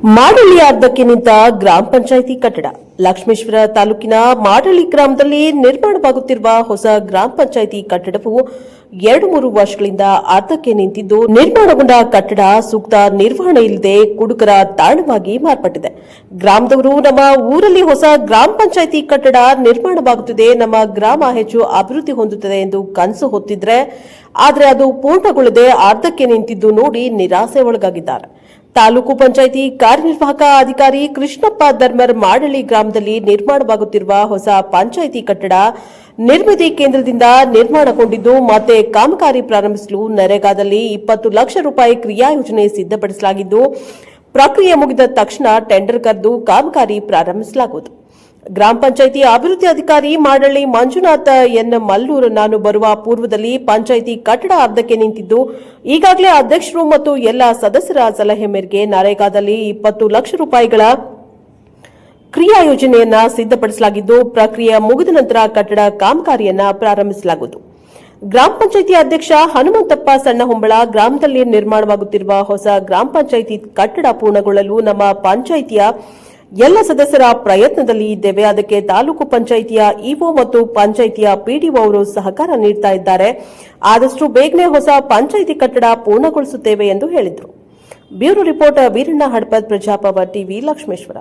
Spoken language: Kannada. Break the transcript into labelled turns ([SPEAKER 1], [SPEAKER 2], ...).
[SPEAKER 1] ಮಾಡಳ್ಳಿ ಅರ್ಧಕ್ಕೆ ನಿಂತ ಗ್ರಾಮ ಪಂಚಾಯಿತಿ ಕಟ್ಟಡ. ಲಕ್ಷ್ಮೇಶ್ವರ ತಾಲೂಕಿನ ಮಾಡಳ್ಳಿ ಗ್ರಾಮದಲ್ಲಿ ನಿರ್ಮಾಣವಾಗುತ್ತಿರುವ ಹೊಸ ಗ್ರಾಮ ಪಂಚಾಯಿತಿ ಕಟ್ಟಡವು 2-3 ವರ್ಷಗಳಿಂದ ಅರ್ಧಕ್ಕೆ ನಿಂತಿದ್ದು, ನಿರ್ಮಾಣಗೊಂಡ ಕಟ್ಟಡ ಸೂಕ್ತ ನಿರ್ವಹಣೆ ಇಲ್ಲದೆ ಕುಡುಕರ ತಾಣವಾಗಿ ಮಾರ್ಪಟ್ಟಿದೆ. ಗ್ರಾಮದವರು ನಮ್ಮ ಊರಲ್ಲಿ ಹೊಸ ಗ್ರಾಮ ಪಂಚಾಯಿತಿ ಕಟ್ಟಡ ನಿರ್ಮಾಣವಾಗುತ್ತಿದೆ, ನಮ್ಮ ಗ್ರಾಮ ಹೆಚ್ಚು ಅಭಿವೃದ್ಧಿ ಹೊಂದುತ್ತದೆ ಎಂದು ಕನಸು ಹೊತ್ತಿದ್ರೆ, ಆದರೆ ಅದು ಪೂರ್ಣಗೊಳ್ಳದೆ ಅರ್ಧಕ್ಕೆ ನಿಂತಿದ್ದು ನೋಡಿ ನಿರಾಸೆ ಒಳಗಾಗಿದ್ದಾರೆ. ತಾಲೂಕು ಪಂಚಾಯಿತಿ ಕಾರ್ಯನಿರ್ವಾಹಕ ಅಧಿಕಾರಿ ಕೃಷ್ಣಪ್ಪ ಧರ್ಮರ್ ಮಾಡಳ್ಳಿ ಗ್ರಾಮದಲ್ಲಿ ನಿರ್ಮಾಣವಾಗುತ್ತಿರುವ ಹೊಸ ಪಂಚಾಯಿತಿ ಕಟ್ಟಡ ನಿರ್ಮಿತಿ ಕೇಂದ್ರದಿಂದ ನಿರ್ಮಾಣಗೊಂಡಿದ್ದು, ಮತ್ತೆ ಕಾಮಗಾರಿ ಪ್ರಾರಂಭಿಸಲು ನರೇಗಾದಲ್ಲಿ 20 ಲಕ್ಷ ರೂಪಾಯಿ ಕ್ರಿಯಾಯೋಜನೆ ಸಿದ್ಧಪಡಿಸಲಾಗಿದ್ದು, ಪ್ರಕ್ರಿಯೆ ಮುಗಿದ ತಕ್ಷಣ ಟೆಂಡರ್ ಕರೆದು ಕಾಮಗಾರಿ ಪ್ರಾರಂಭಿಸಲಾಗುವುದು. ಗ್ರಾಮ ಪಂಚಾಯಿತಿ ಅಭಿವೃದ್ಧಿ ಅಧಿಕಾರಿ ಮಾಡಳ್ಳಿ ಮಂಜುನಾಥ ಎನ್ ಮಲ್ಲೂರು, ನಾನು ಬರುವ ಪೂರ್ವದಲ್ಲಿ ಪಂಚಾಯಿತಿ ಕಟ್ಟಡ ಅರ್ಧಕ್ಕೆ ನಿಂತಿದ್ದು, ಈಗಾಗಲೇ ಅಧ್ಯಕ್ಷರು ಮತ್ತು ಎಲ್ಲ ಸದಸ್ಯರ ಸಲಹೆ ಮೇರೆಗೆ ನರೇಗಾದಲ್ಲಿ 20 ಲಕ್ಷ ರೂಪಾಯಿಗಳ ಕ್ರಿಯಾಯೋಜನೆಯನ್ನ ಸಿದ್ಧಪಡಿಸಲಾಗಿದ್ದು, ಪ್ರಕ್ರಿಯೆ ಮುಗಿದ ನಂತರ ಕಟ್ಟಡ ಕಾಮಗಾರಿಯನ್ನ ಪ್ರಾರಂಭಿಸಲಾಗುವುದು. ಗ್ರಾಮ ಪಂಚಾಯಿತಿ ಅಧ್ಯಕ್ಷ ಹನುಮಂತಪ್ಪ ಸಣ್ಣಹೊಂಬಳ, ಗ್ರಾಮದಲ್ಲಿ ನಿರ್ಮಾಣವಾಗುತ್ತಿರುವ ಹೊಸ ಗ್ರಾಮ ಪಂಚಾಯಿತಿ ಕಟ್ಟಡ ಪೂರ್ಣಗೊಳ್ಳಲು ನಮ್ಮ ಪಂಚಾಯಿತಿಯ ಎಲ್ಲ ಸದಸ್ಯರ ಪ್ರಯತ್ನದಲ್ಲಿ ಇದ್ದೇವೆ. ಅದಕ್ಕೆ ತಾಲೂಕು ಪಂಚಾಯಿತಿಯ ಇಒ ಮತ್ತು ಪಂಚಾಯಿತಿಯ ಪಿಡಿಒ ಅವರು ಸಹಕಾರ ನೀಡುತ್ತಾ ಇದ್ದಾರೆ. ಆದಷ್ಟು ಬೇಗನೆ ಹೊಸ ಪಂಚಾಯಿತಿ ಕಟ್ಟಡ ಪೂರ್ಣಗೊಳಿಸುತ್ತೇವೆ ಎಂದು ಹೇಳಿದರು. Bureau report Veeranna Hadapad, Prajapower TV, Lakshmeshwar.